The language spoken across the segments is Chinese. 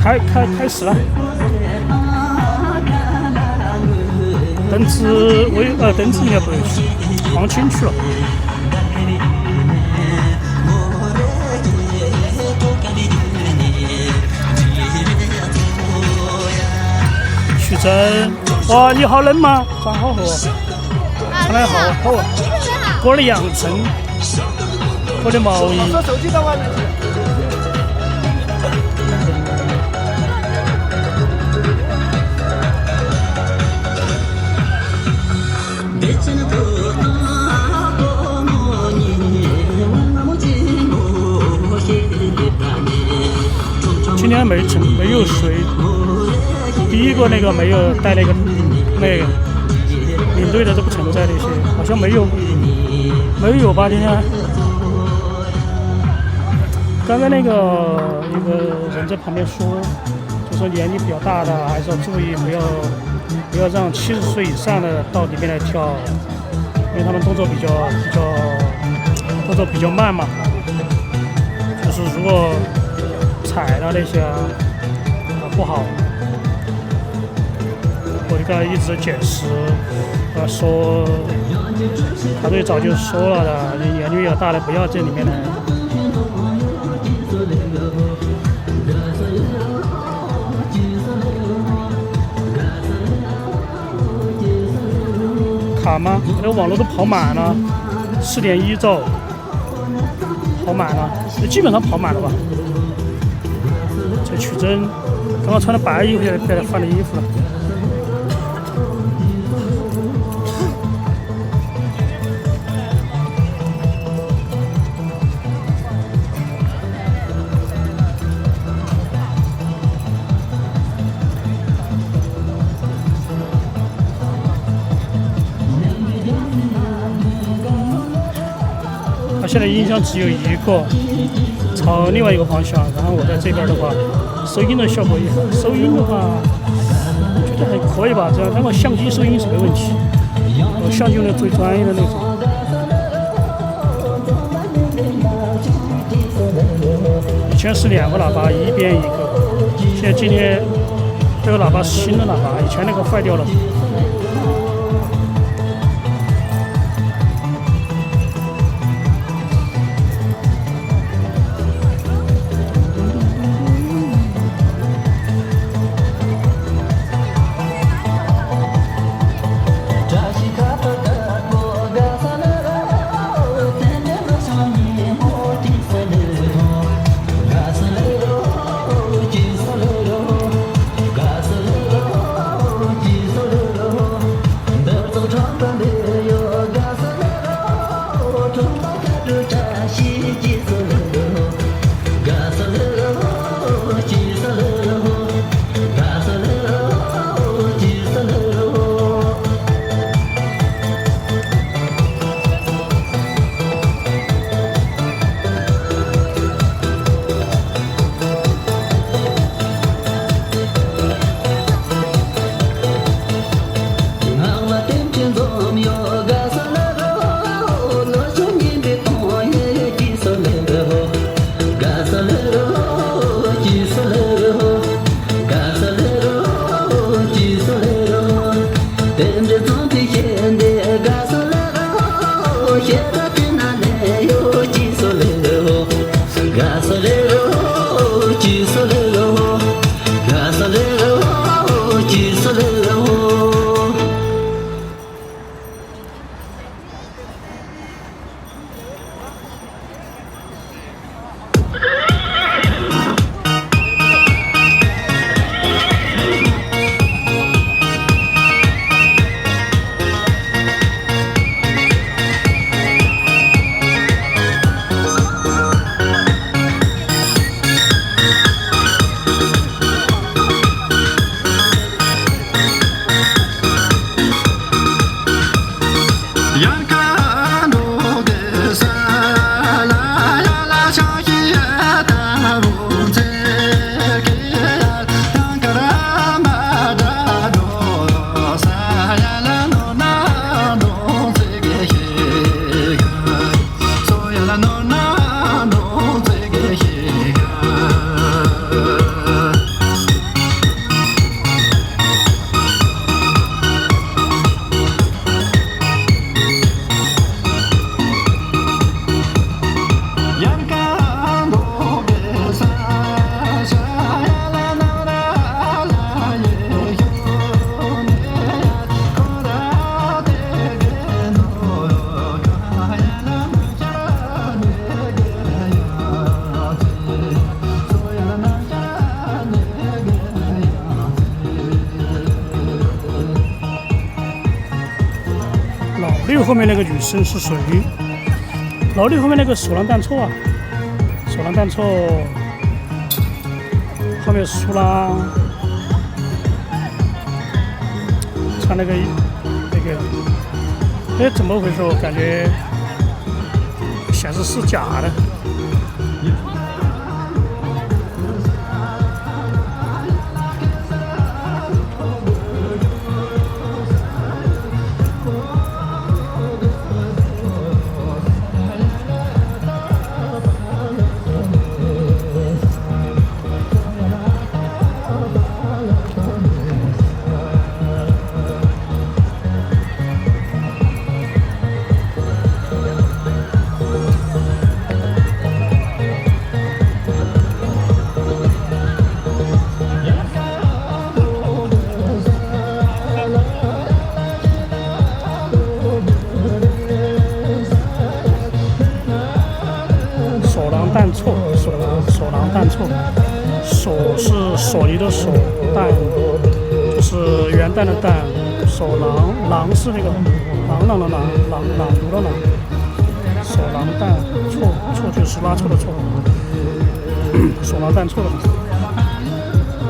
开始了。邓紫应该不会去，王青去了。徐峥，哇，你好冷吗？穿好厚哦，穿得好厚啊！我的洋衬，我的毛衣。手机在外面。今天没有水，第一个那个没有带那个领队的都不存在那些，好像没有吧？今天刚刚那个一个人在旁边说，就说年龄比较大的还是要注意，不要让70岁以上的到里面来跳，因为他们动作比较慢嘛，就是如果踩了那些不好。我就跟他一直解释，说他队早就说了的，年龄比较大的不要这里面来。卡吗？那个网络都跑满了，4.1兆，跑满了，基本上跑满了吧。这曲真刚刚穿的白衣服，现在变成换了衣服了。现在音箱只有一个，朝另外一个方向，然后我在这边的话，收音的效果也好。收音的话，我觉得还可以吧，这样。但我相机收音是没问题，我相机用的最专业的那种。以前是2个喇叭，一边一个，现在今天这个喇叭是新的喇叭，以前那个坏掉了。后面那个女生是谁？老李后面那个苏朗蛋错啊，苏朗蛋错，后面苏朗，穿那个，哎，怎么回事？我感觉显示是假的。索朗蛋错，索是索尼的索，蛋就是元旦的蛋，索朗狼是那个朗的朗读的朗，索朗蛋错就是拉错的错，索朗蛋错的。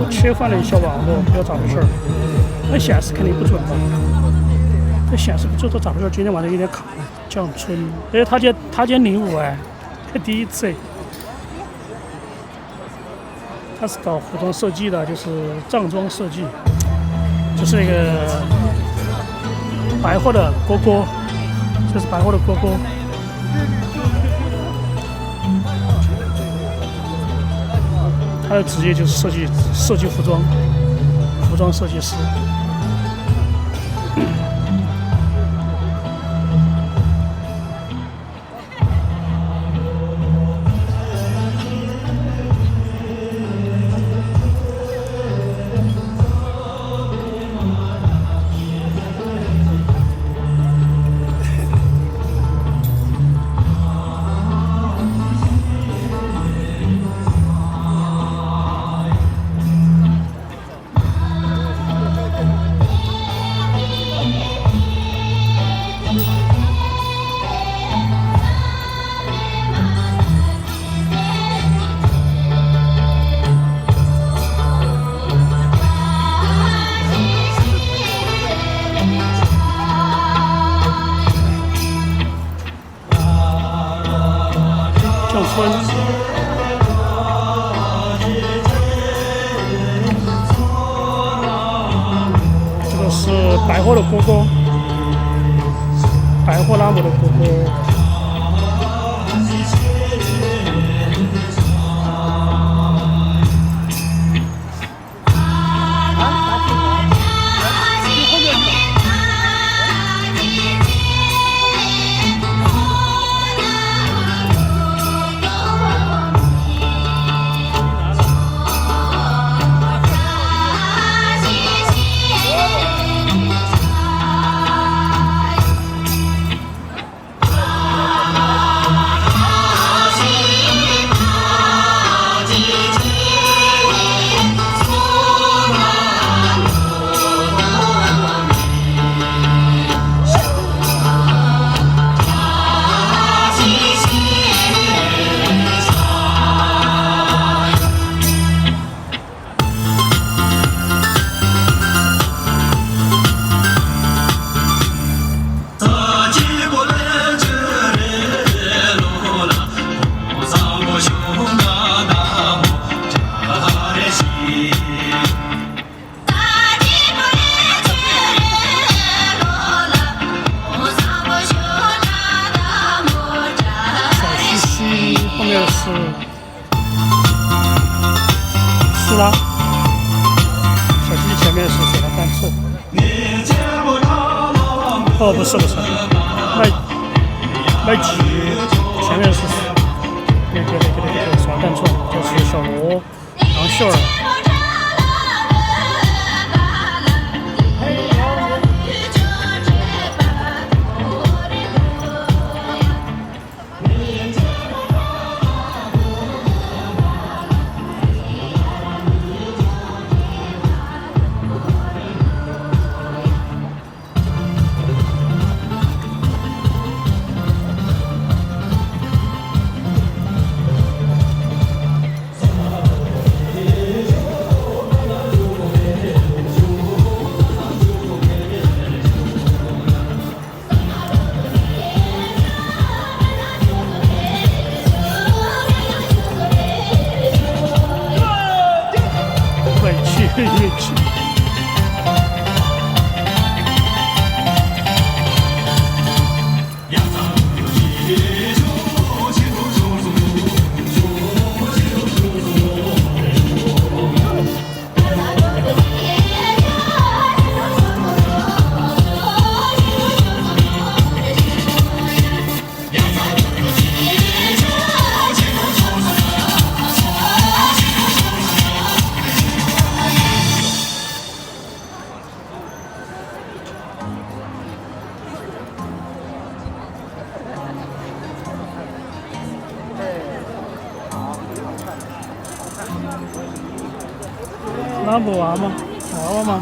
我切换了一下网络，不知道咋回事儿，那显示肯定不准吧？这显示不准，这咋回事？今天晚上有点卡。降春，哎，他今05哎，第一次哎。他是搞服装设计的，就是藏装设计，就是那个白货的蝈蝈，这是白货的蝈蝈。他的职业就是设计服装设计师。这个是白货的蝈蝈，白货拉姆的蝈蝈。苏拉，小鸡前面是索朗蛋错。哦，不是，麦吉前面是那个索朗蛋错，就是小罗杨秀儿。乐器。拉布娃吗？娃娃吗？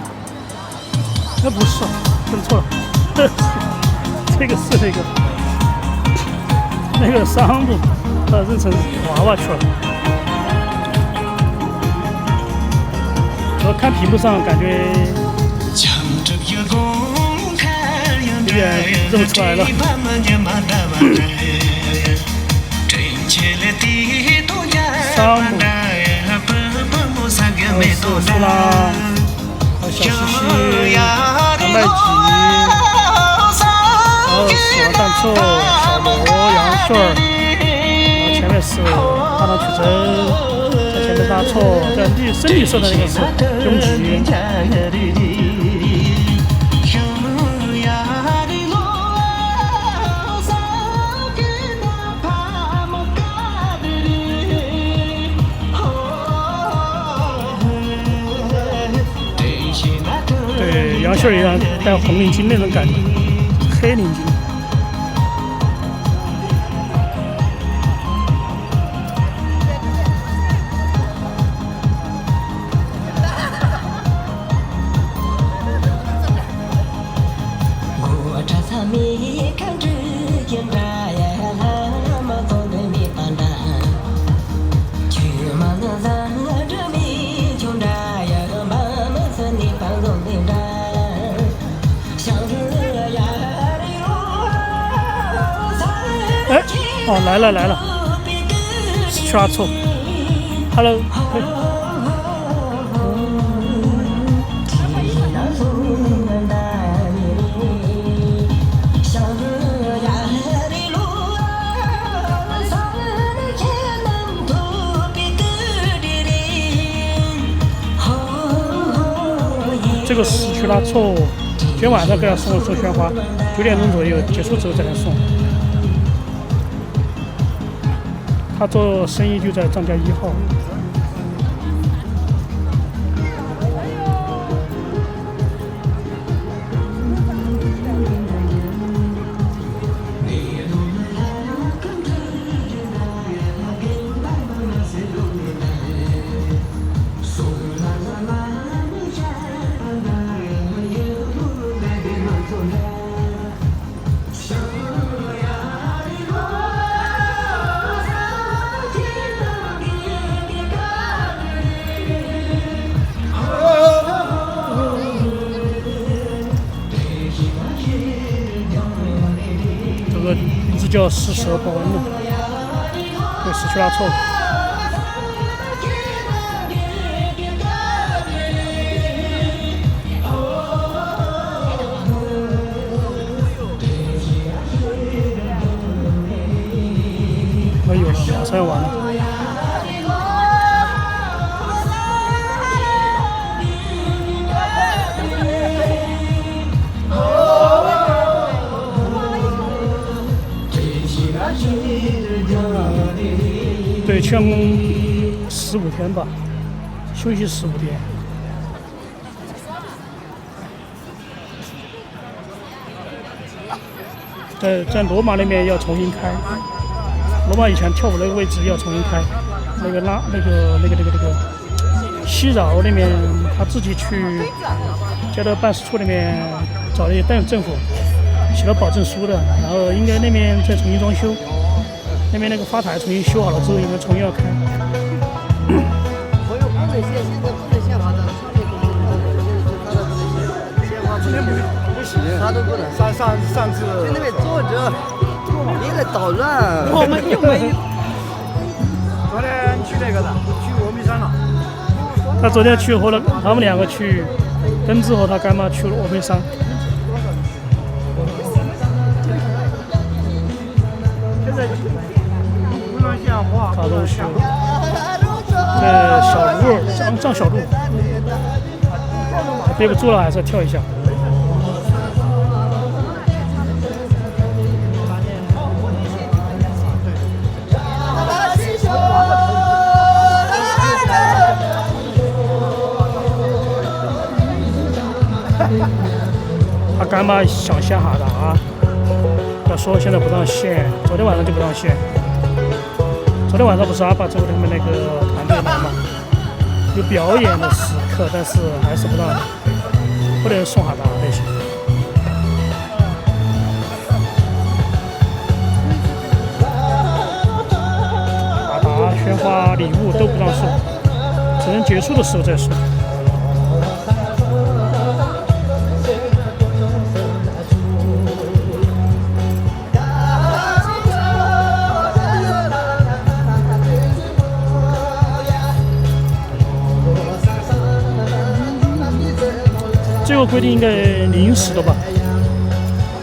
那不是，认错了，这个是那个桑布，认成娃娃去了。我看屏幕上感觉有点认不出来了。桑布。是苏拉，还有小西西、杨麦吉，然后死亡弹错、小罗、杨顺儿，然后前面是大浪曲真，在前面大错，在深绿色的那个是拥挤。对，杨秀一样带红领巾那种感觉，黑领巾。哎，哦，来了，刷错 ，Hello， 这个是去拉错，今天晚上给他送鲜花，9点钟左右结束之后再来送。他做生意就在张家1号。名字叫四蛇保安路，对，失去拉错。哎呦，马上要完了。对，全共15天吧，休息15天。在罗马那边要重新开，罗马以前跳舞那个位置要重新开，那个西饶那边他自己去街道办事处那边找了一个政府写了保证书的，然后应该那边再重新装修。那边那个发台重新修好了之后，应该重新要开。我有不能限，现在不能限发的，上面不能限发不能不行，啥都不能。上次在那边坐着，别来捣乱。我们又没有。昨天去那个的，去峨眉山了。他昨天去和他们2个去，根子和他干妈去了峨眉山。卡东西，这小路张小路，憋不住了，还是要跳一下。他干妈想限哈达，他说现在不让限，昨天晚上就不让限。昨天晚上不是阿爸周他们那个团队来嘛，有表演的时刻，但是还是不能送哈达那些。哈达、鲜花、礼物都不让送，只能结束的时候再送。这个规定应该临时的吧，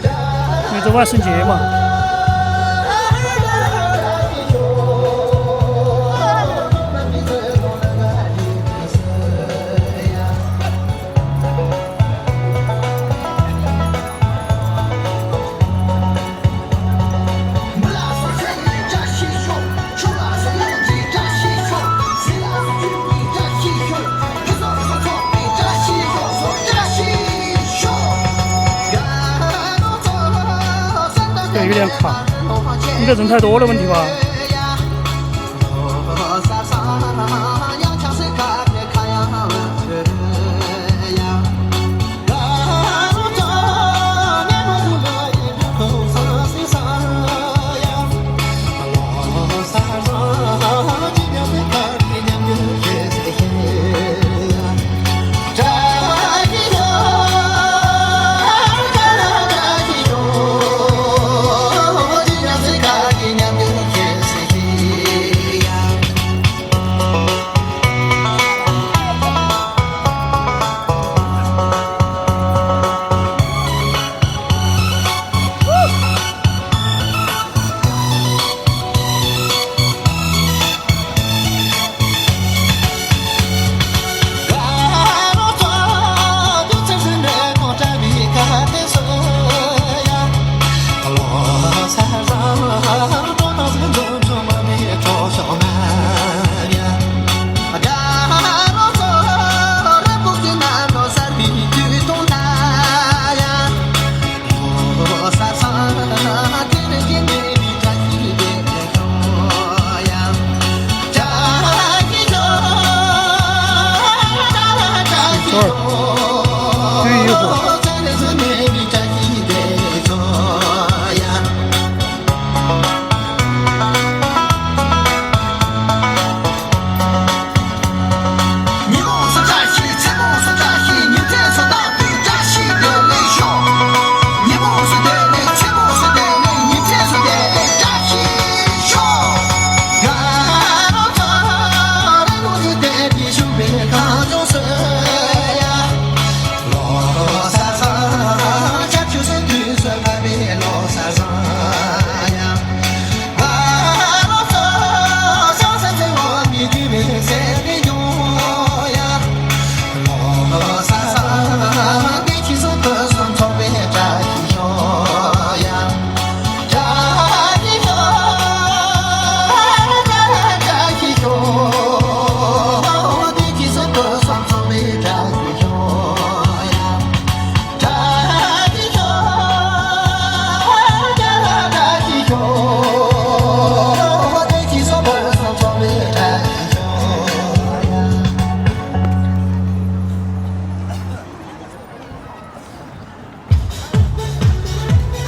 因为这万圣节嘛。有点卡，应该人太多的问题吧。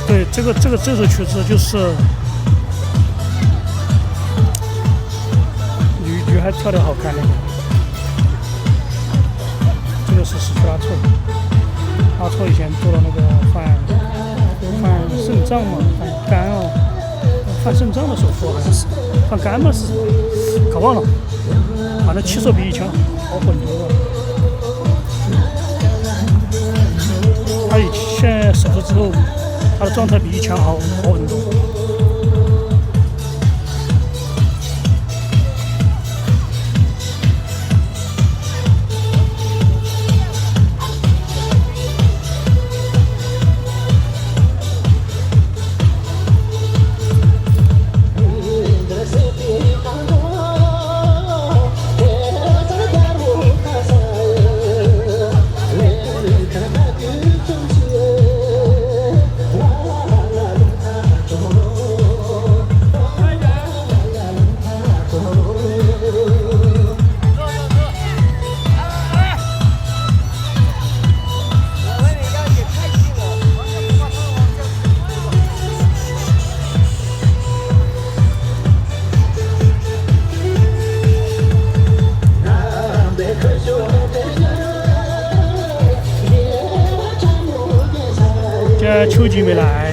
对，这首曲子就是女孩跳得好看那个，这个是死去阿错，阿错以前做了那个犯肾脏嘛，犯肝哦，犯肾脏的手术好像是，犯肝嘛是，搞忘了，反正气色比以前好很多了。后，他的状态比以前好很多。这秋季没来。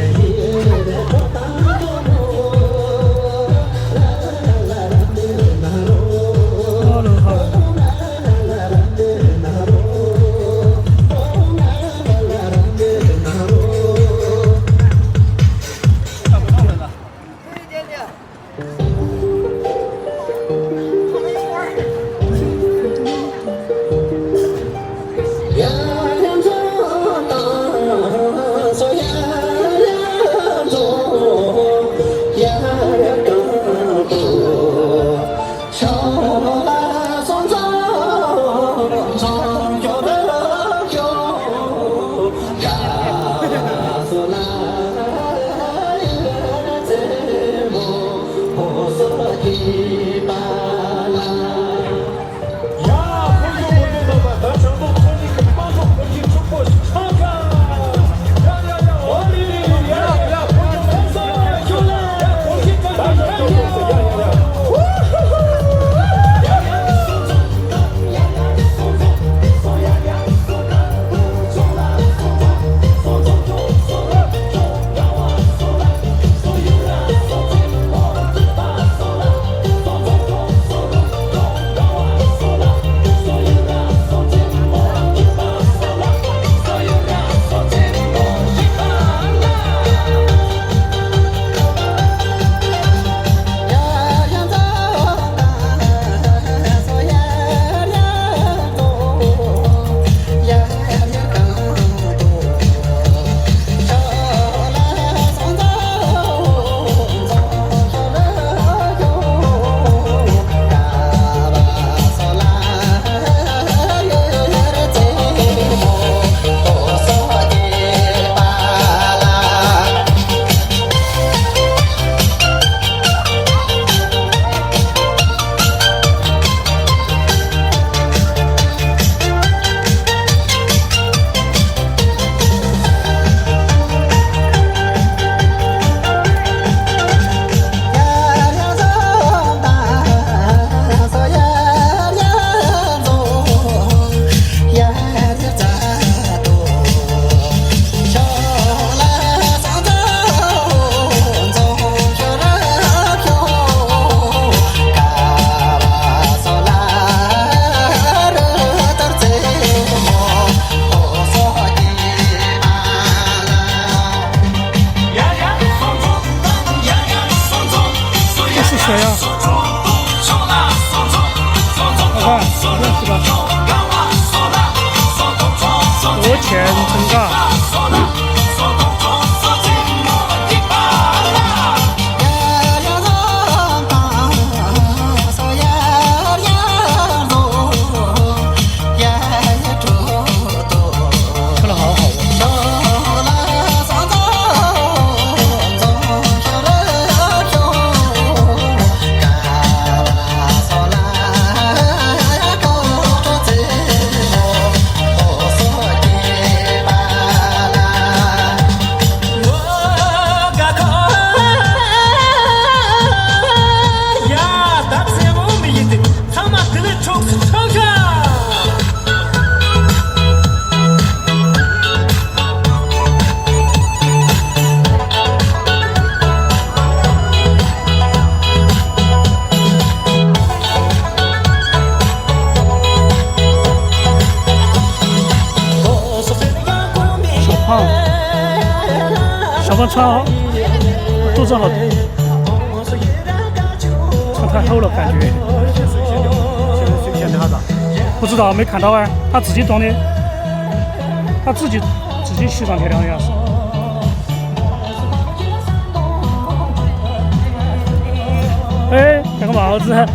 谁呀？我看认识吧。额前陈尬。唱得好好上方穿好，肚子好，穿太厚了感觉。现在哈子？不知道，没看到啊，他自己装的，他自己西装贴的好像是。哎，戴个帽子。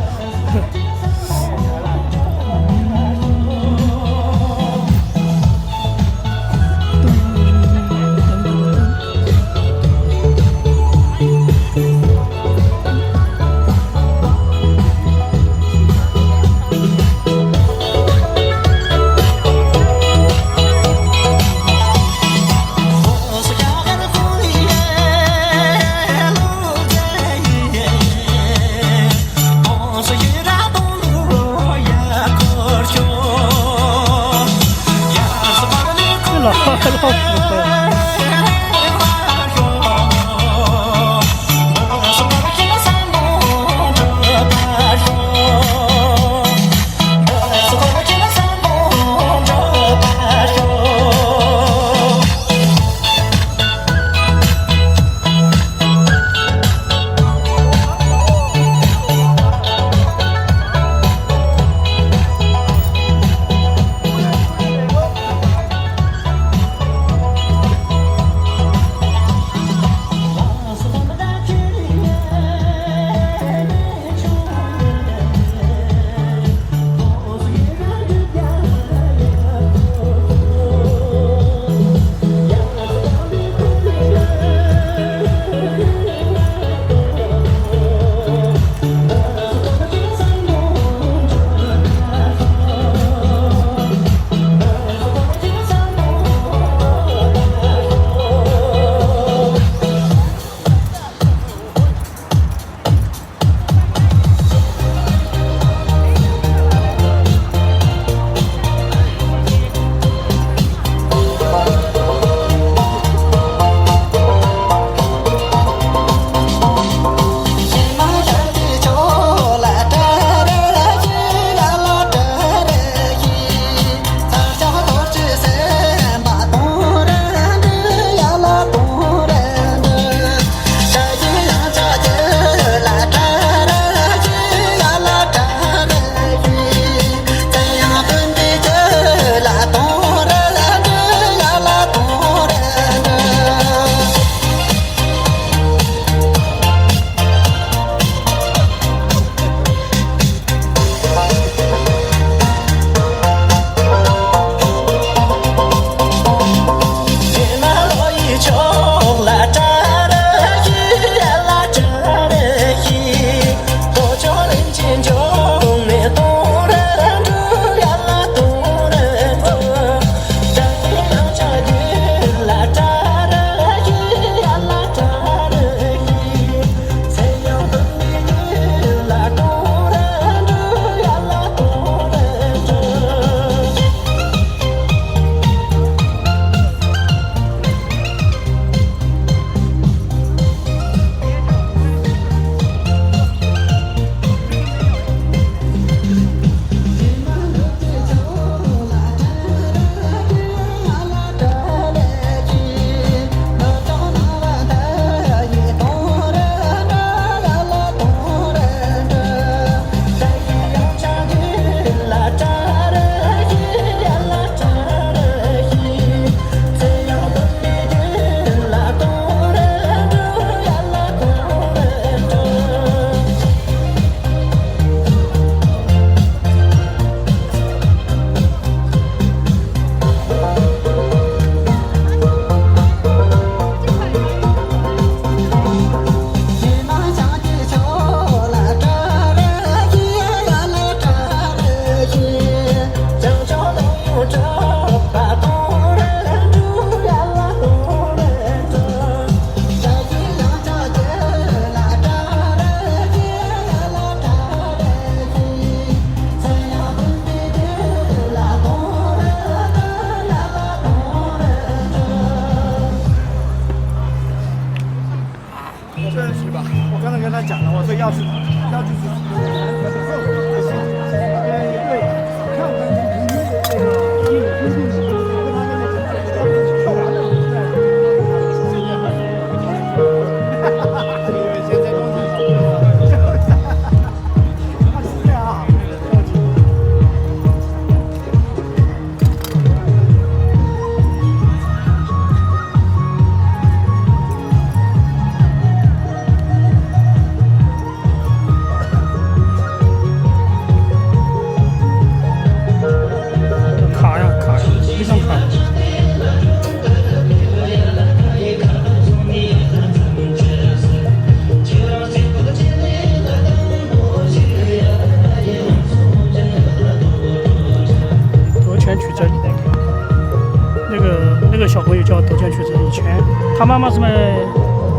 那个小朋友叫豆浆曲子，以前他妈妈是卖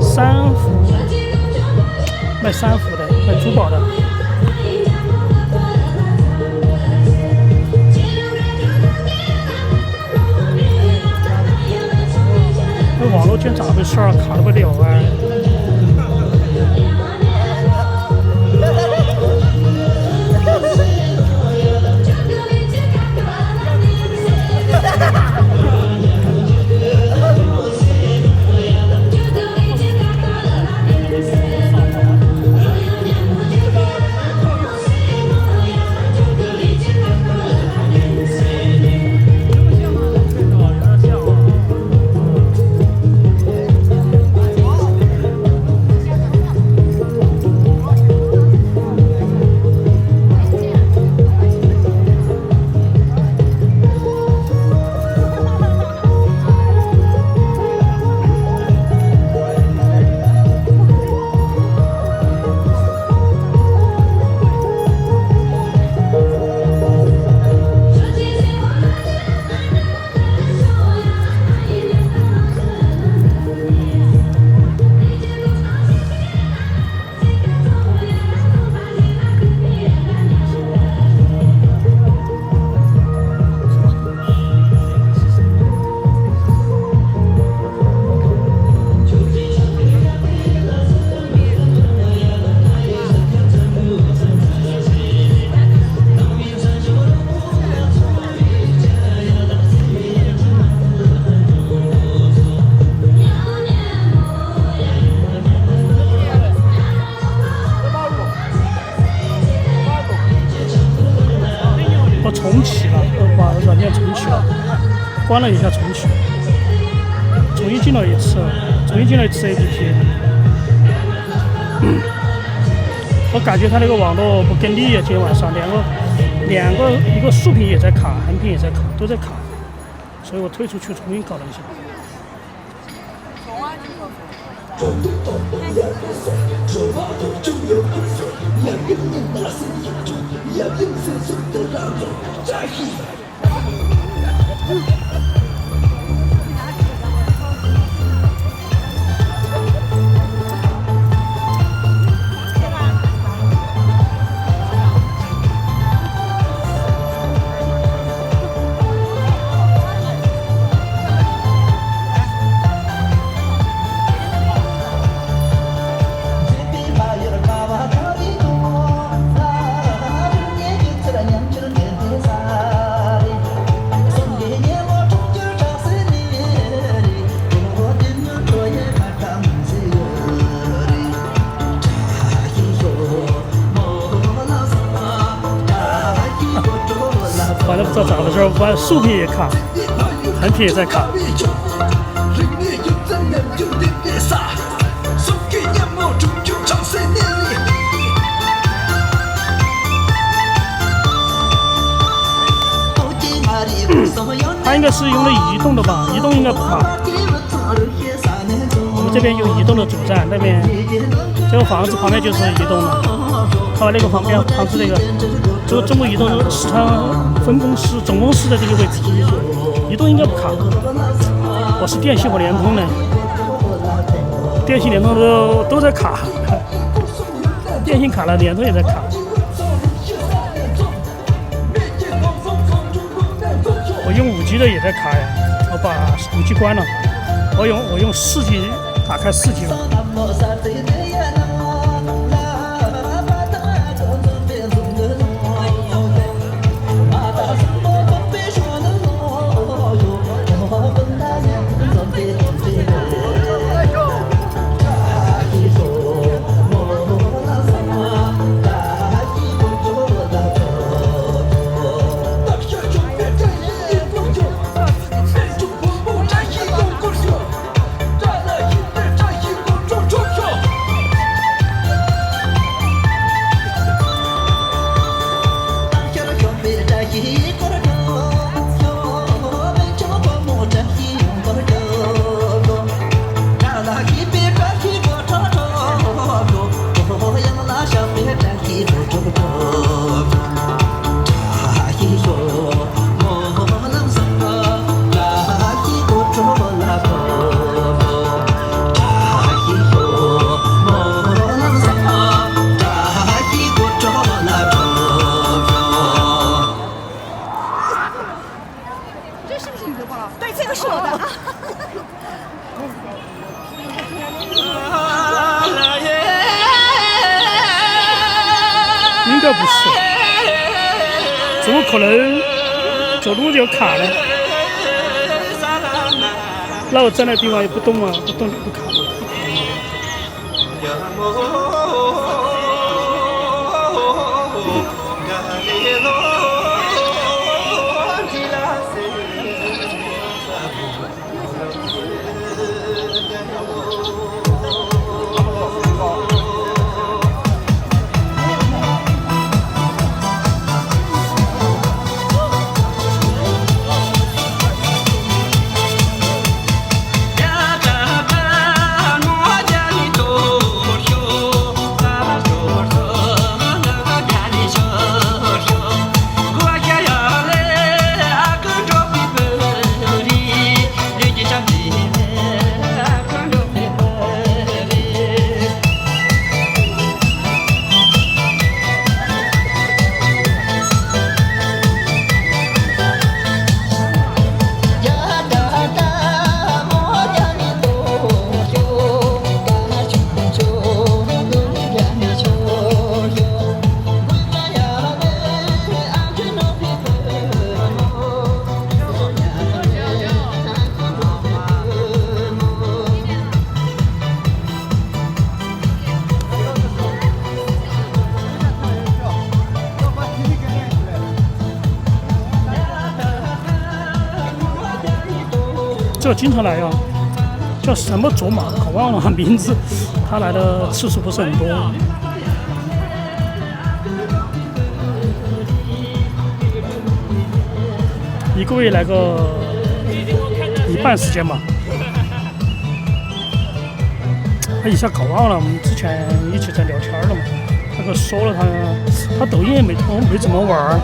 三福的，卖珠宝的。那网络间咋回事啊？卡得不了啊！重启了，把软件重启了，关了一下重启，重新进了一次 APP。我感觉它那个网络不跟力，今天晚上一个竖屏也在卡，横屏也在卡，都在卡，所以我退出去重新搞了一下。反正不知道咋回事，我竖屏也卡，横屏也在卡。它应该是用的移动的吧？移动应该不卡。我们这边有移动的主站，那边这个房子旁边就是移动的，还有那个旁子那个。中国移动是它分公司总公司的这个位置，移动应该不卡。我是电信和联通的，电信联通都在卡，电信卡了，联通也在卡。我用5G 的也在卡呀，我把5G 关了，我用4G 打开4G 了。对，这个是我的。应该不是，怎么可能走路就要卡呢？那我站在地方也不动啊，不动就不卡了。这经常来啊，叫什么卓玛，我忘了名字。他来的次数不是很多。一个月来个1半时间吧。他一下搞忘了，我们之前一起在聊天了嘛。那个说了他抖音也没怎么玩。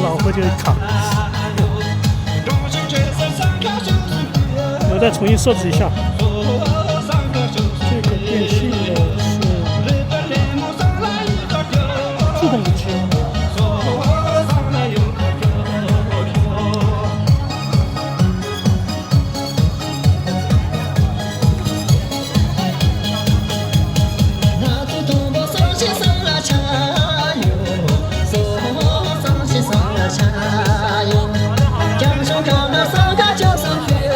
老婆就卡，我再重新设置一下。这个电信的是自动机。江上高那山高就上学哟，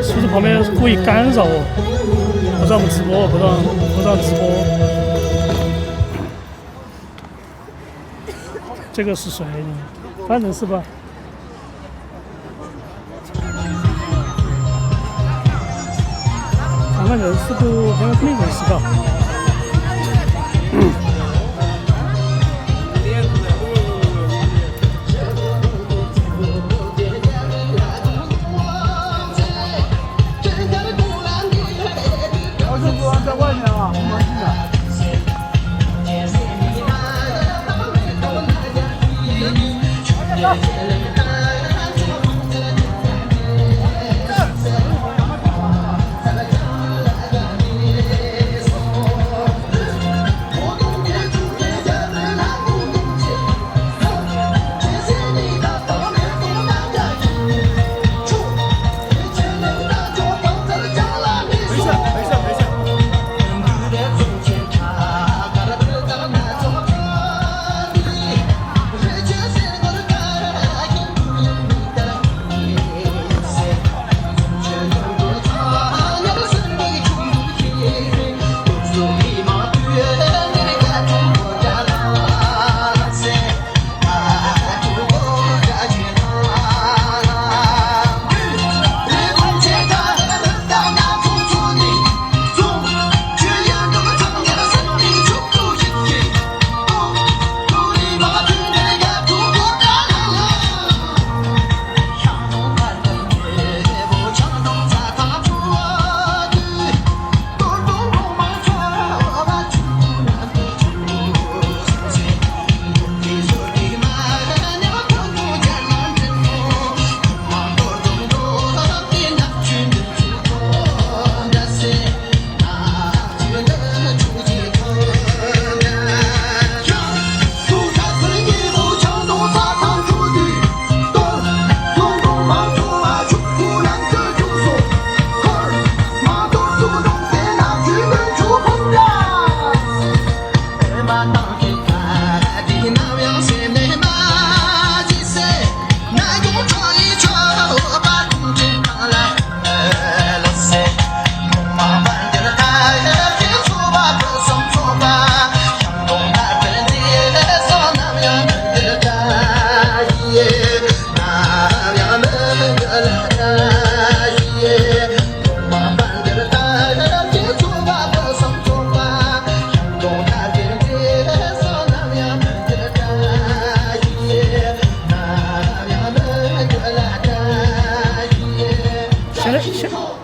是不是旁边是故意干扰我？不让我们直播，不让直播。这个是谁？反正是吧。看看认识不？反正肯定认识吧。在外面啊，很安静的。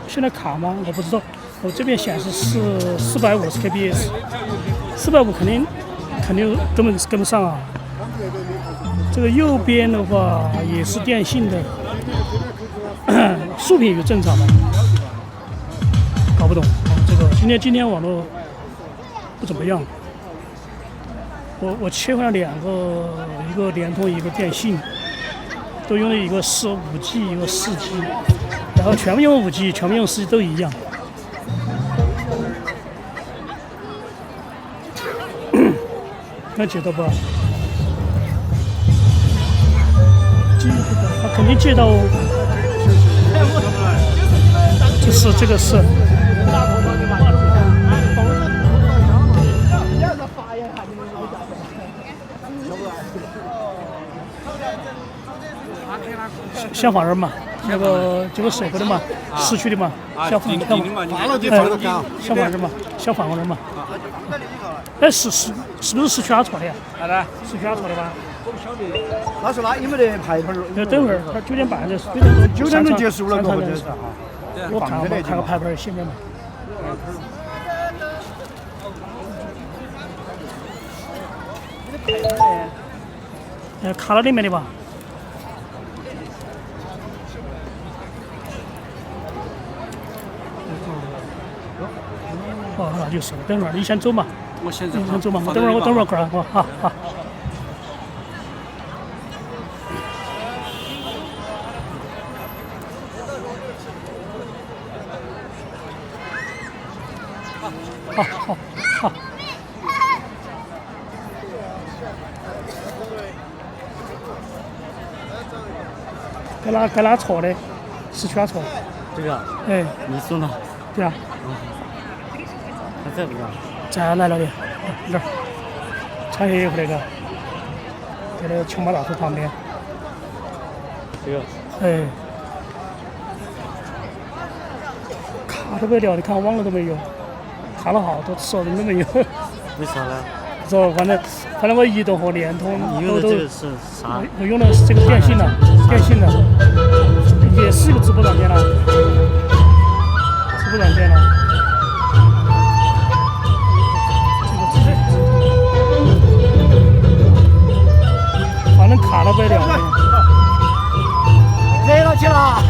现在卡吗？我不知道，我这边显示是450 kbs，450肯定根本跟不上啊。这个右边的话也是电信的，竖屏也正常的，搞不懂这个。今天网络不怎么样，我切换了2个，一个联通，一个电信，都用了一个是5G，一个4G。然后全部用5G，全部用4G都一样。能接到不？他肯定接到。这个是。消防人嘛。那个这个社会的嘛，市区的嘛，消防人嘛，消防人嘛。哎，是不是市区阿错的呀？啥的？市区阿错的吧？我不晓得。他说他有没得排班？等会儿，他9点半的，9点钟结束了，或者是哈。我看个排班写面嘛。卡到里面的吧？哦，那就是了。等会儿你先走嘛。我先走。你先走嘛，我等会儿过来，好。好。该哪错的？四圈错。这个，哎，你送的？对啊。还在不在？再来了的，这儿，穿黑衣服那个，在那个琼马大叔旁边。这个。哎。卡都没聊，你看网络都没有，看了好多次人都没有。为啥呢？说反正我移动和联通都你用的这个是啥？我用的是这个电信的，也是一个直播软件了，直播软件了。反正卡了不了。热了去了，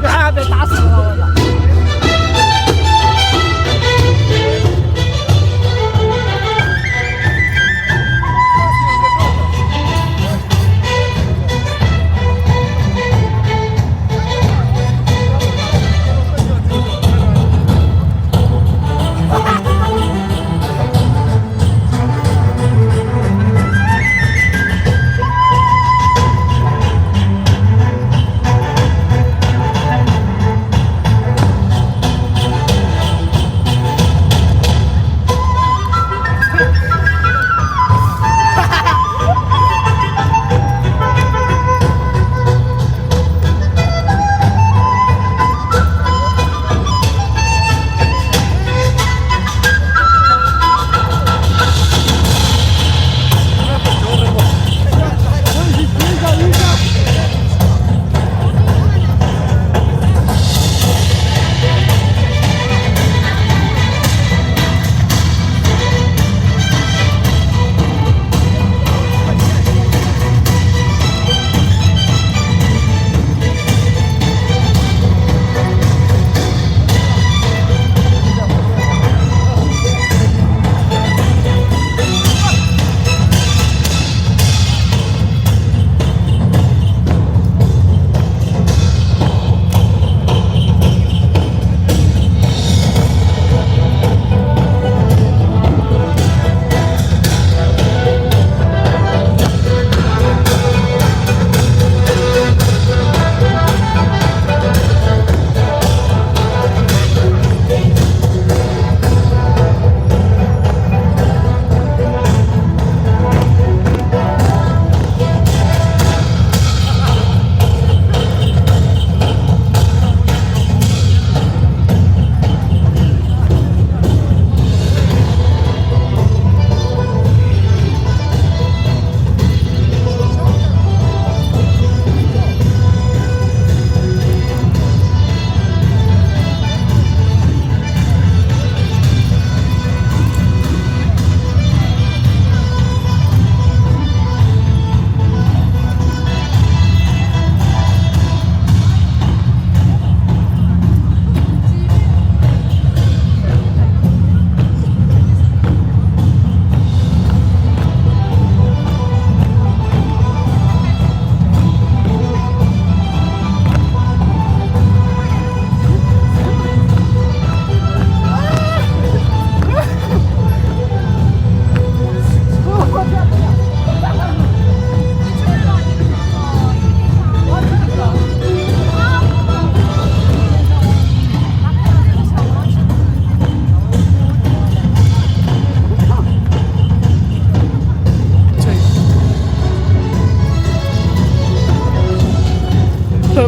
你还要被打死了，我操！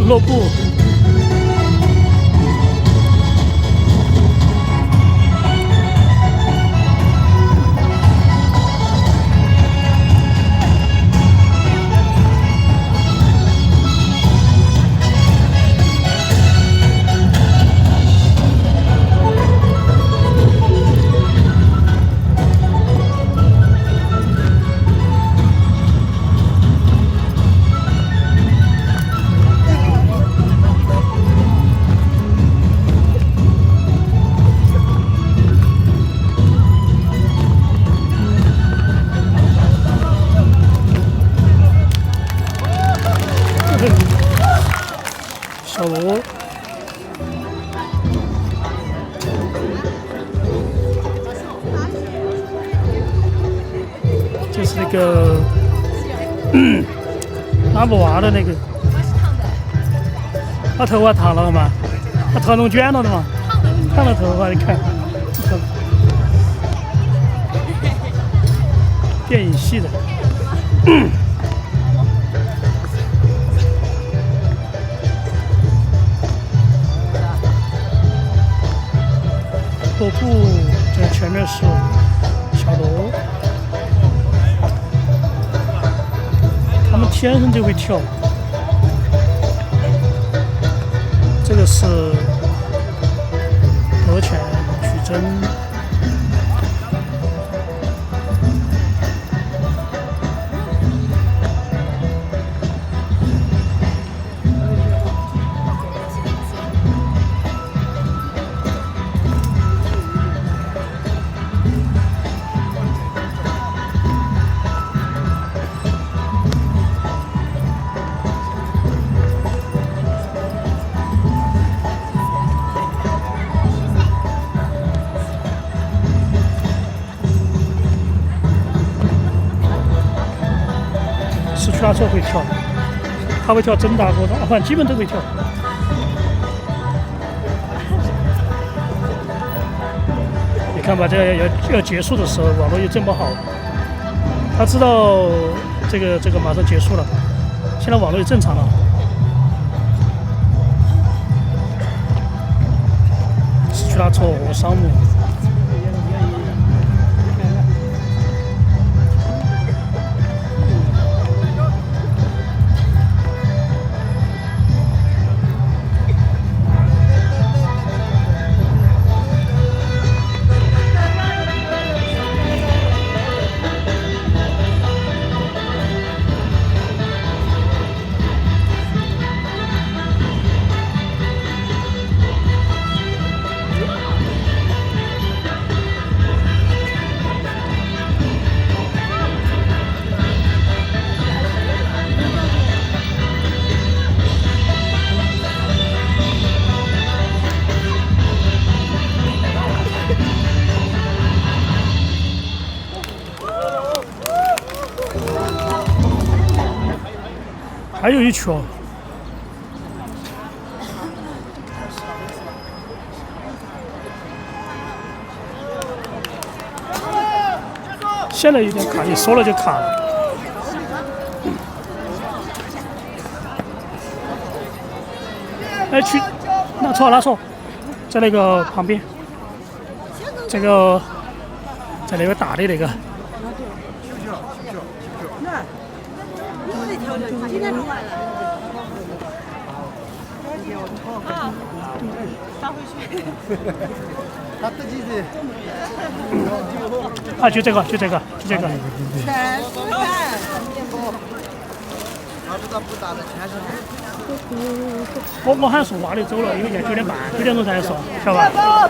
落布。小罗，就是那个拉不娃的那个，他头发烫了好吗？他头弄卷了的嘛，烫了头发，你看，电影系的。瀑布，这前面是小楼，他们天生就会跳。这个是�搁浅取真，四驱拉车会跳，他会跳真大过的，反正基本都会跳。你看吧，这个要结束的时候，网络又这么好，他知道这个马上结束了，现在网络也正常了。四驱拉车和桑木。还有一球，现在有点卡，一说了就卡了。哎，去拿错，在那个旁边，这个在那个大的那个。发回去。他自己的。啊，就这个。他知道不打的全是。我喊送娃的走了，因为现在9点半，9点钟才送，晓得吧？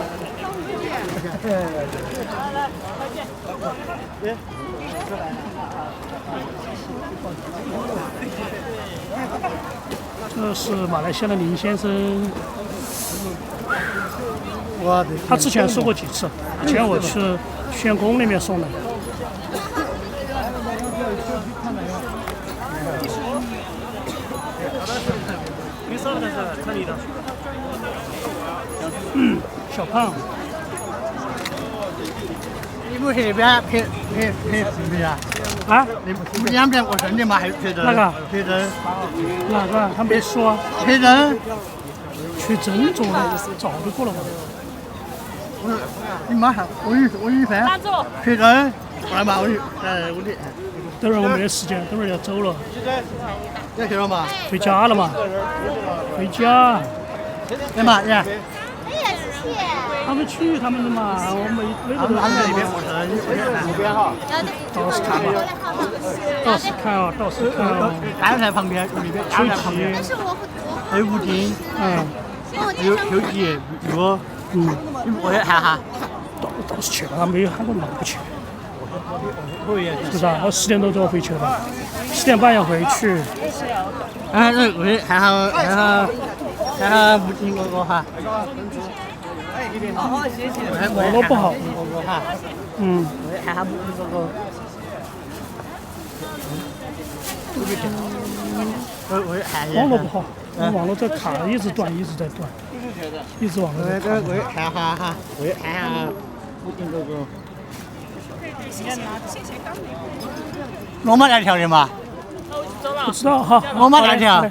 这是马来西亚的林先生，他之前说过几次，以前我去宣宫那边送的。小胖。你不是那边拍视频啊？啊？你不两边过生的吗？还拍真？哪个？拍真？哪个？他没说。拍真？去真做了，早就过了嘛。你马上，我给你翻。拍真？过来嘛，我的。等会儿我没得时间，等会儿要走了。你要去了吗？回家了嘛？回家。来嘛，你。他们去他们的嘛，我没他们在那边过生，你这边哈。到时看吧，到时看啊。干菜旁边，那边干菜旁边。还有五斤，还有秋吉、鱼，你不过去看哈？倒是去了，他没有喊我们不去。是不是啊？我10点多就要回去了，10点半要回去。那过去看下五斤哥哥哈。谢谢。网络不好。哈。看下五斤哥哥。我看一下。网络不好，我网络这卡一直断，一直在断，一直网络在卡。我看下哈，我看下我听这个。罗马来条的嘛？不知道哈。罗马来条。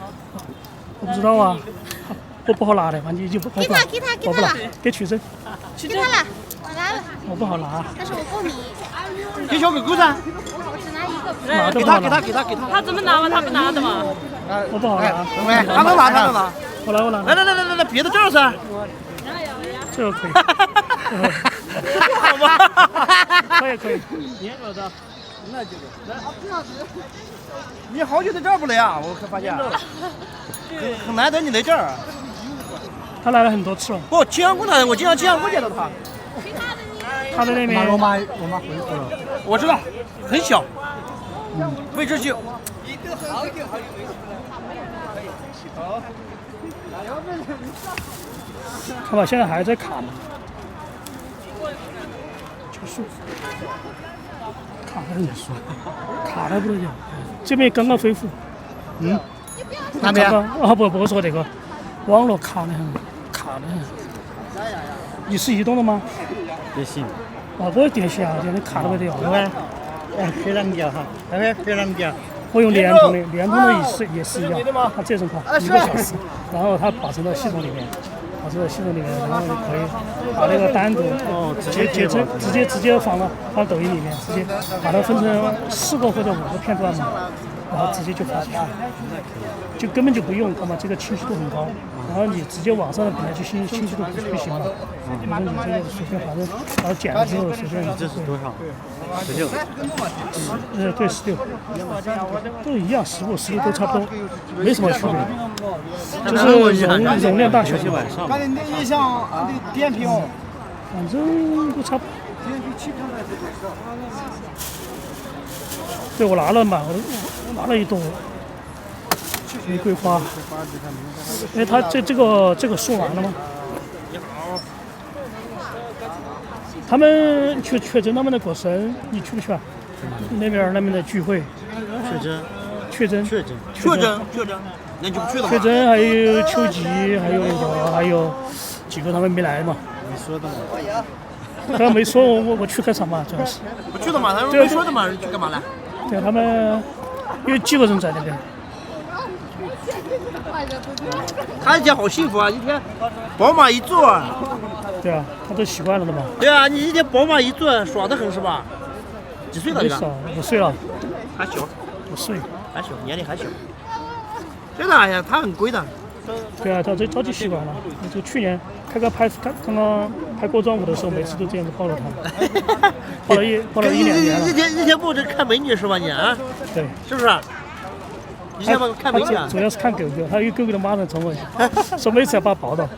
我不知道啊，我不好拿的，反正就不好拿。给他我不拿，给取证。给他了，我拿了，我不好拿。但是我过敏。给小狗狗噻。我只拿一个。拿都不好拿。他怎么拿嘛？他不拿的嘛。我不好拿。他能拿，他能拿。我来，我拿。来，别到这儿噻。这个可以。好吧。可以可以。你好久在这儿不来啊？我可发现。很难得你来这儿。他来了很多次了。不，经常过他，我经常过见到他。他在那边。我妈回去了。我知道，很小。为这就。看吧，现在还在卡呢。结束。卡的很爽，卡的不得了。这边刚刚恢复。哪边？不说这个，网络卡的很，卡的很。你是移动的吗？也行。我电信啊，现在卡的不得了。非常屌哈，非常屌。我用联通的，联通的也是一样，它这种卡1个小时，然后它保存到系统里面，然后你可以把那个单独直接放抖音里面，直接把它分成4个或者5个片段嘛，然后直接就发出去，就根本就不用干嘛，这个清晰度很高，然后你直接网上的本来就清晰度不行嘛，然后你这个随便反正然后剪了之后随便。这是多少？16。对，16，都一样，15都差不多，没什么区别，就是容量大小。刚才你想点评，反正都差不多。对，我拿了嘛，我拿了一朵玫瑰花。哎，他这个送完了吗？他们确诊他们的过生，你去不去啊？那边的聚会。确诊，那就不去了。确诊还有秋吉，还有几个他们没来嘛。你说的嘛？他没说我去开场嘛，主要是。不去的嘛，他们没说的嘛，去干嘛呢？对，他们有几个人在那边。他家好幸福啊，一天宝马一坐。对啊，他都习惯了的嘛。对啊，你一天宝马一坐，爽得很是吧？几岁了这个？5岁了。还小。5岁。还小，年龄还小。真的，哎呀，他很贵的。对啊，他这着急习惯了。就去年刚刚拍过庄舞的时候，每次都这样子抱着他，抱了1-2年了。一天抱着看美女是吧你啊？对。是不是？一天看美女啊？主要是看狗狗，他有狗狗的马上冲过去，说每次要把他抱到。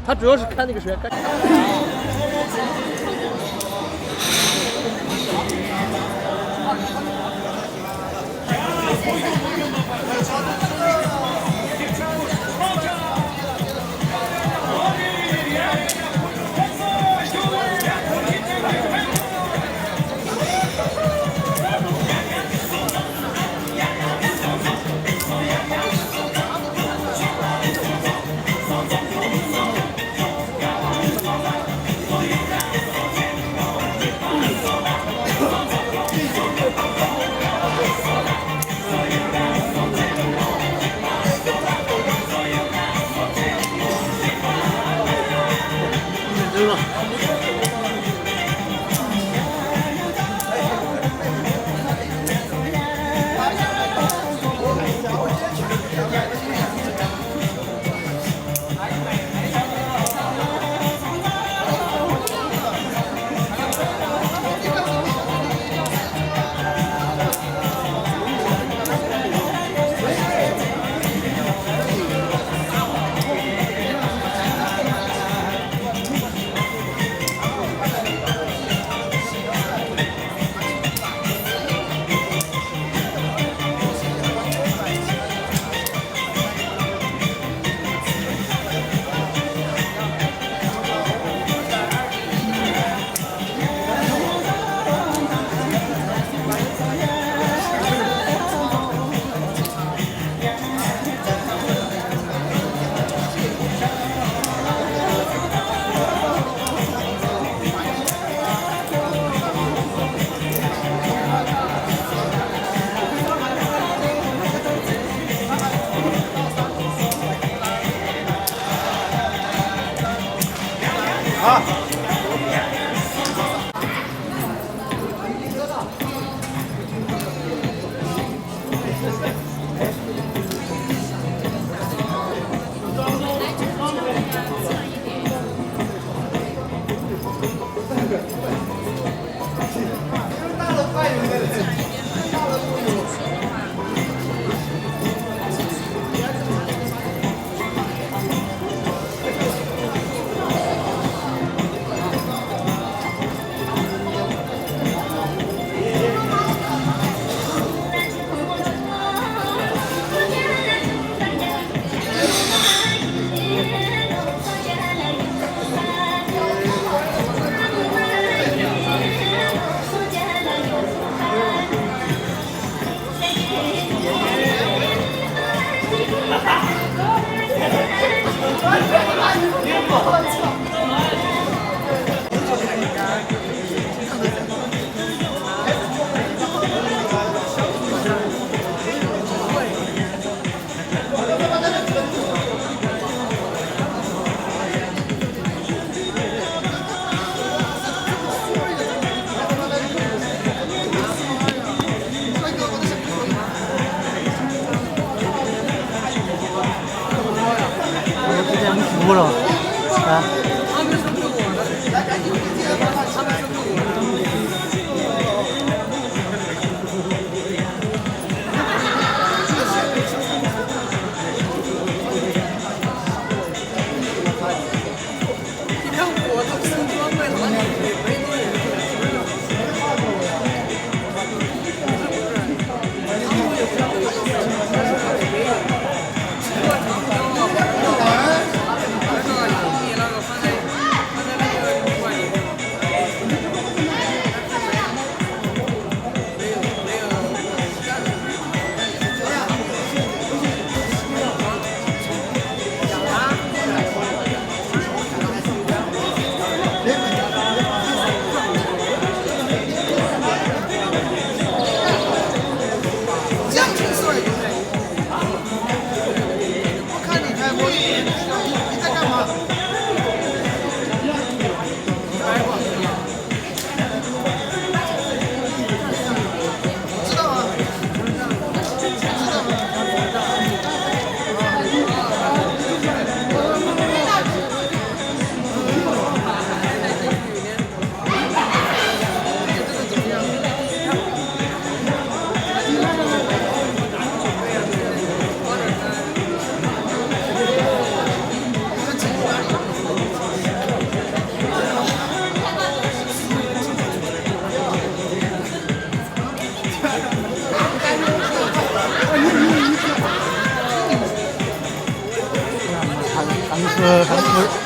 他主要是看那个谁。服了，啊。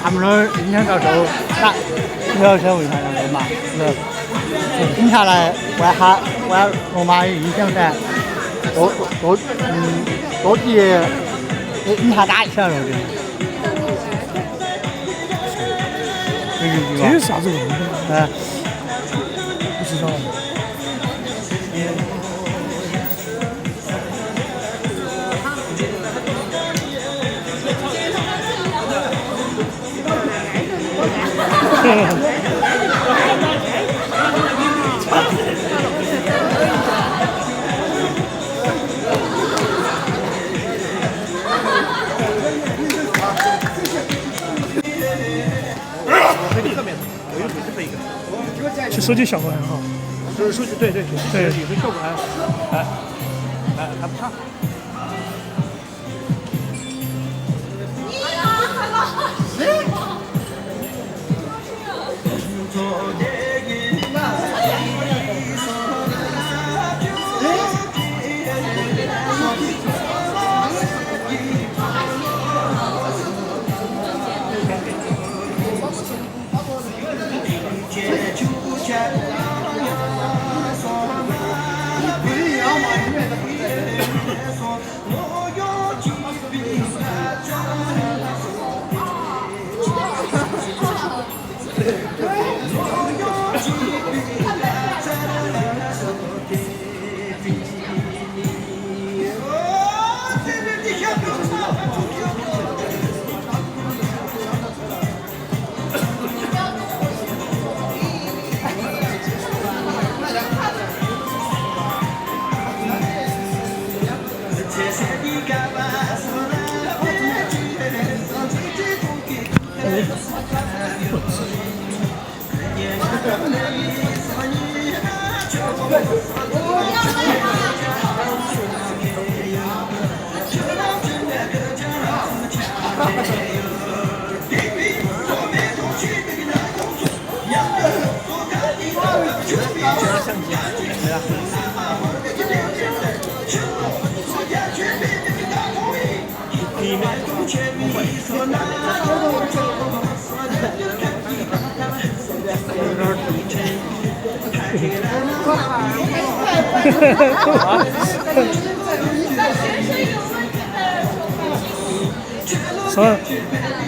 他们那儿今天到时候打聊天为啥要这嘛？是停下来为罗马有影响噻，多地你还打一下了的。这是啥子文化？不知道。去收集效果很好，就是收集对，有的效果还不差。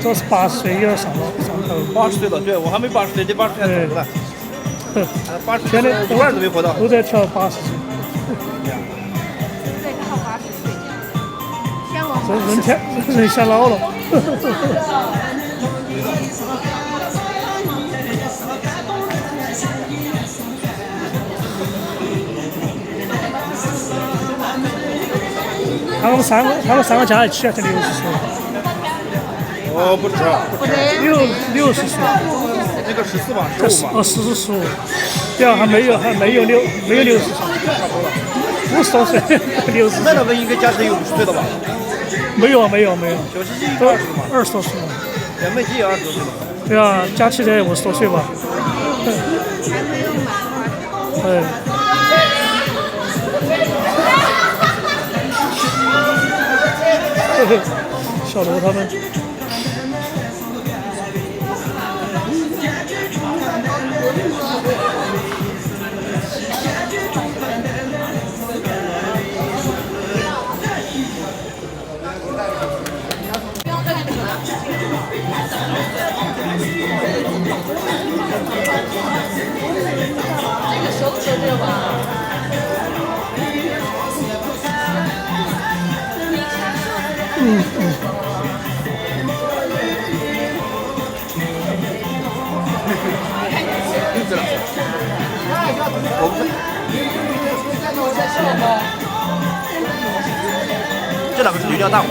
这是80岁有点上头。80岁了，对我还没80岁，得80岁还走呢。80岁现在一半都没活到。都在调80岁。这人显老了。他们三个加在一起才60岁。哦，不止60岁。那个14吧，15嘛。15。对啊，还没有60岁，50多岁60岁。那他们应该加起来有50岁了吧？没有。小西西20嘛，20多岁了。杨梅鸡也20多岁了。对啊，加起来50多岁吧。对。小罗他们。这两个是牛角大火。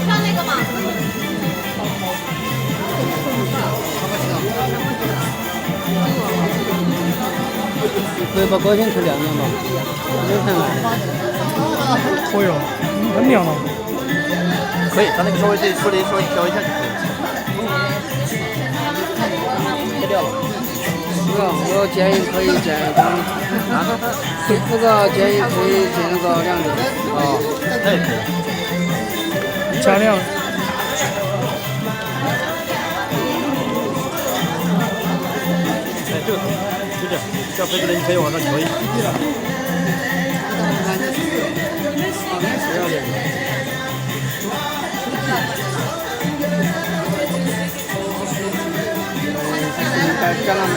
像那个嘛。可以把高线车亮亮吧？没看完。可以了，很亮了。可以，它那个稍微调一下就可以。开掉了。我建议可以建一张这个建议可以建那个亮的啊，那也可以。加亮。这个就这样，这样飞机你可以往上调一下。加了没？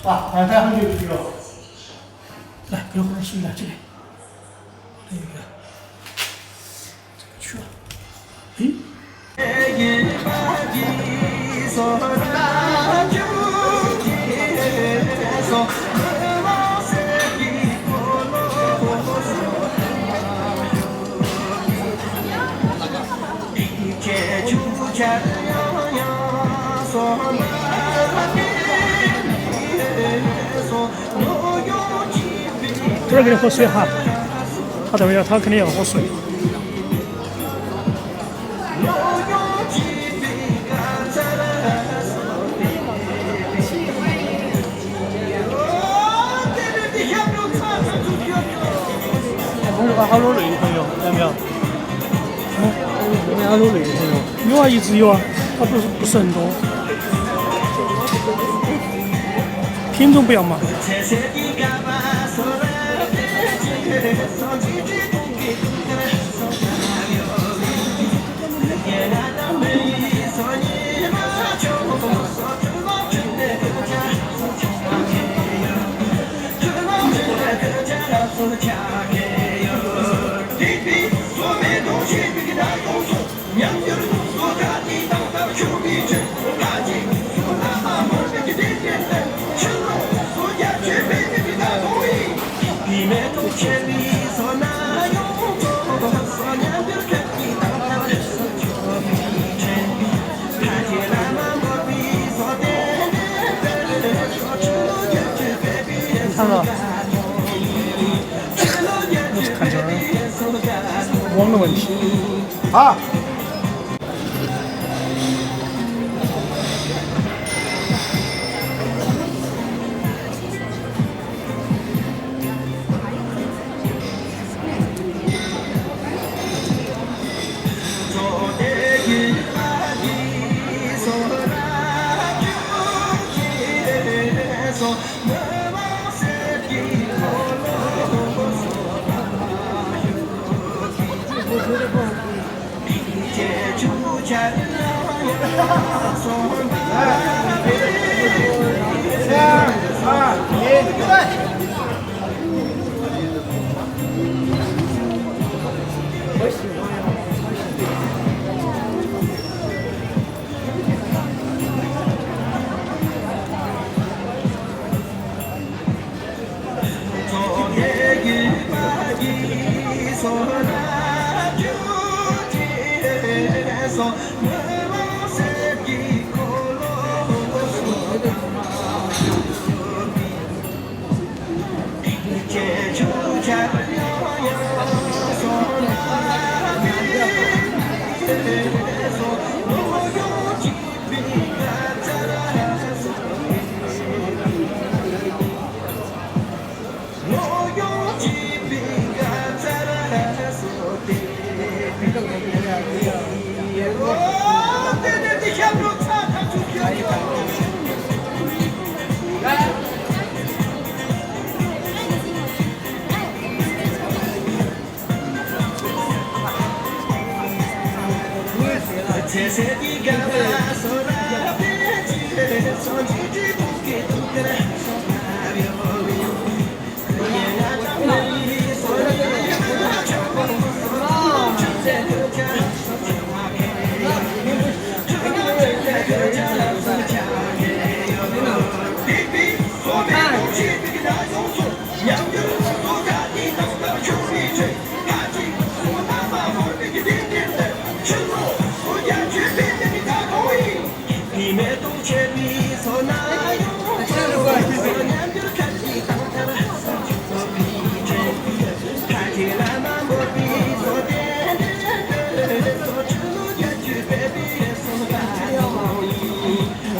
啊，太阳就去了。来，给我喝点水来，这里。这个去了。这儿给你喝水哈，他等会儿他肯定要喝水。我们好多女朋友，有没有？我们好多女朋友。有啊，一直有啊，他不是很多。品种不要嘛。看到，我去看这儿网的问题。啊。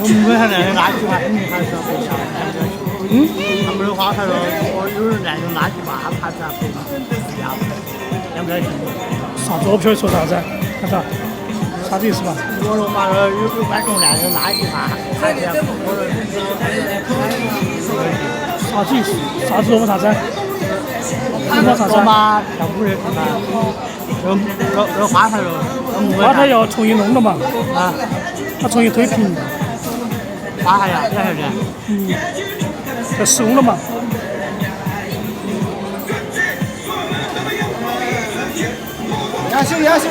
我们看那个垃圾话，肯定还是要赔偿的。他们的话他说，有人那种垃圾话，他是要赔嘛，要不要信？啥子？我不晓得说啥子，看啥？啥子意思吧？我说嘛，有观众那种垃圾话，他是要赔。啥子意思？啥子我们啥子？你说啥子？嘛，跳舞的是嘛？这花台了，花台要重新弄了嘛？啊，他重新推平。花台呀，你还是？要施工了嘛？压修压修。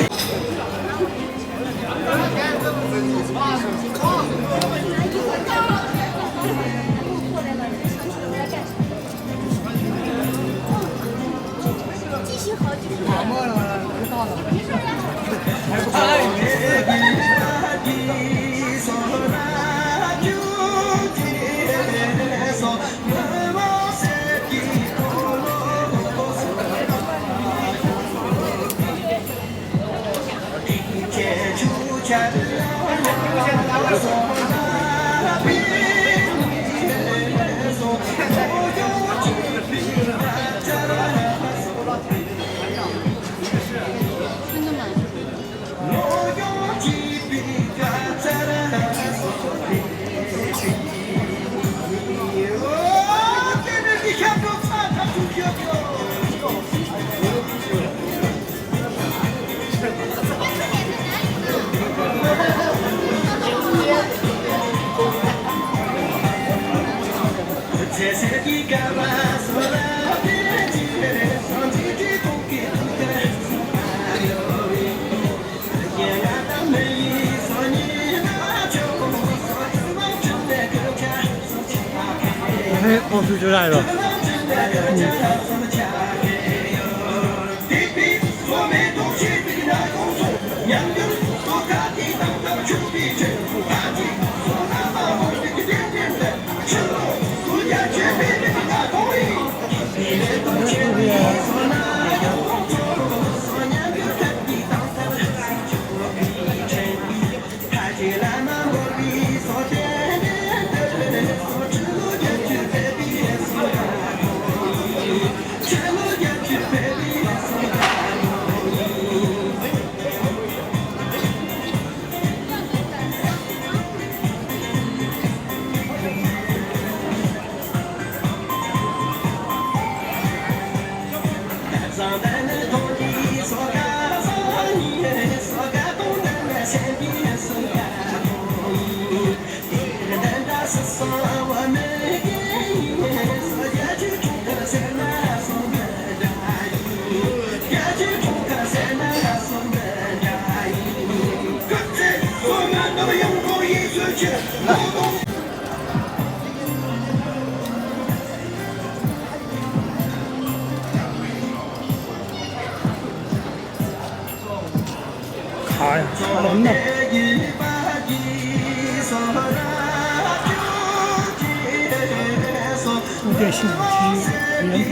真的吗？我出去来了。卡呀，卡人了。无电信机联通。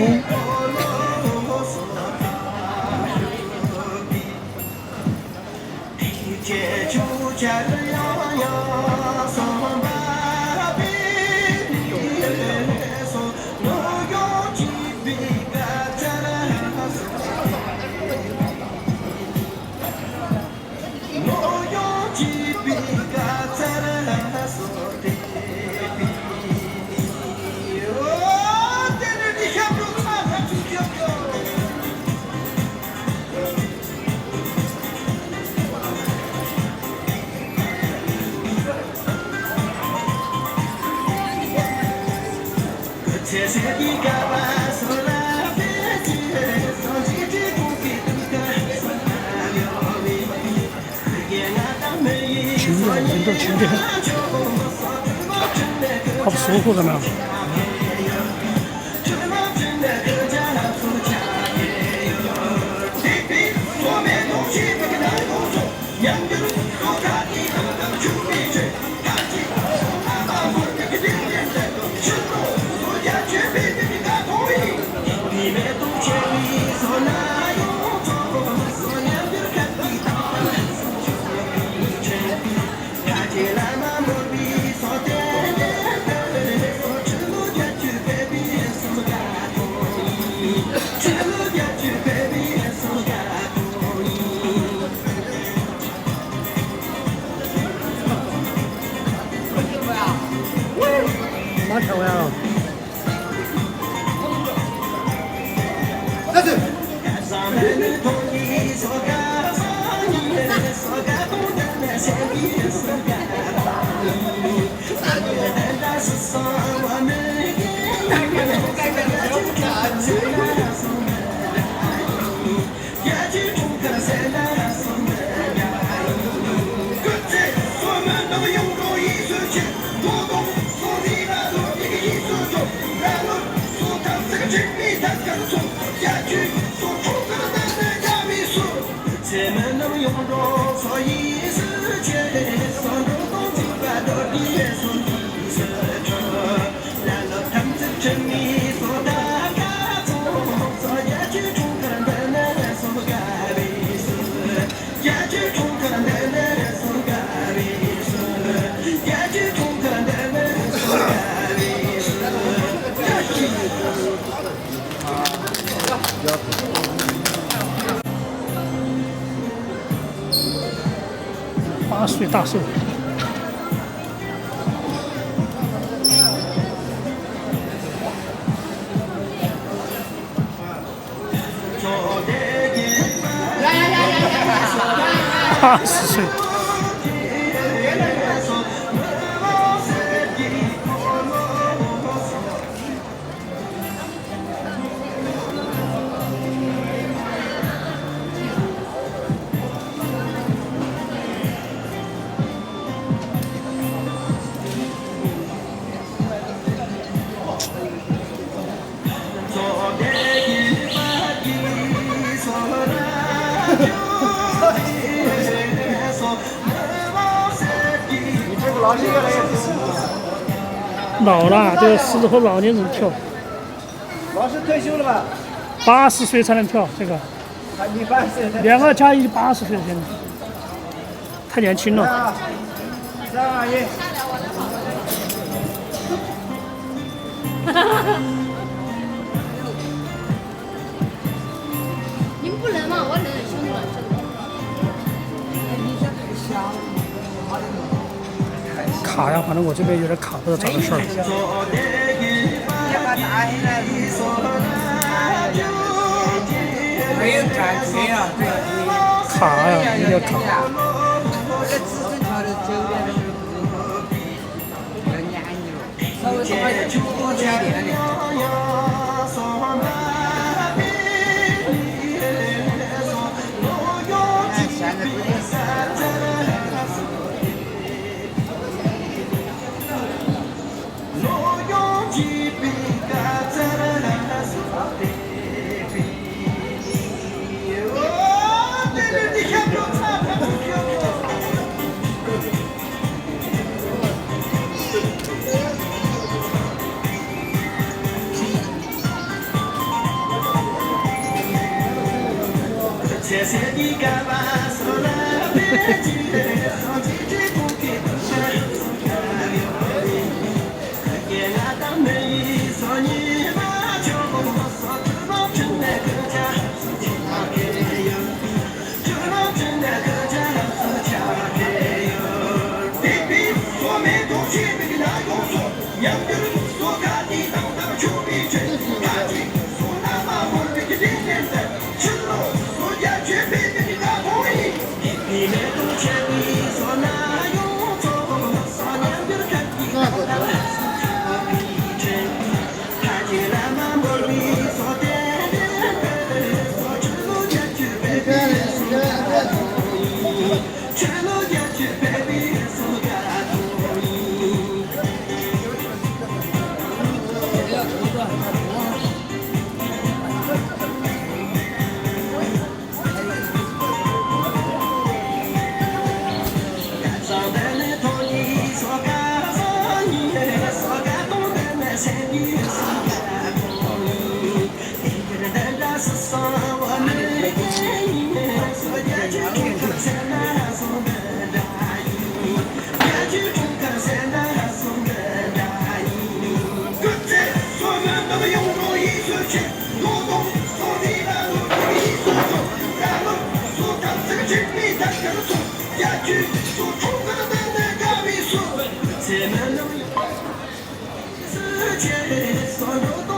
人到9点，好不舒服，干嘛？马跳完了。那是。8岁大寿。80岁。老了，这个适合老年人跳。老师退休了吧？80岁才能跳这个，你80岁。2个加一80岁现在，太年轻了。321。你们不冷吗？我冷，兄弟们。卡呀，反正我这边有点卡，不知道咋回事儿。没有转圈啊，卡呀，有点卡。稍微多一点。世界所有。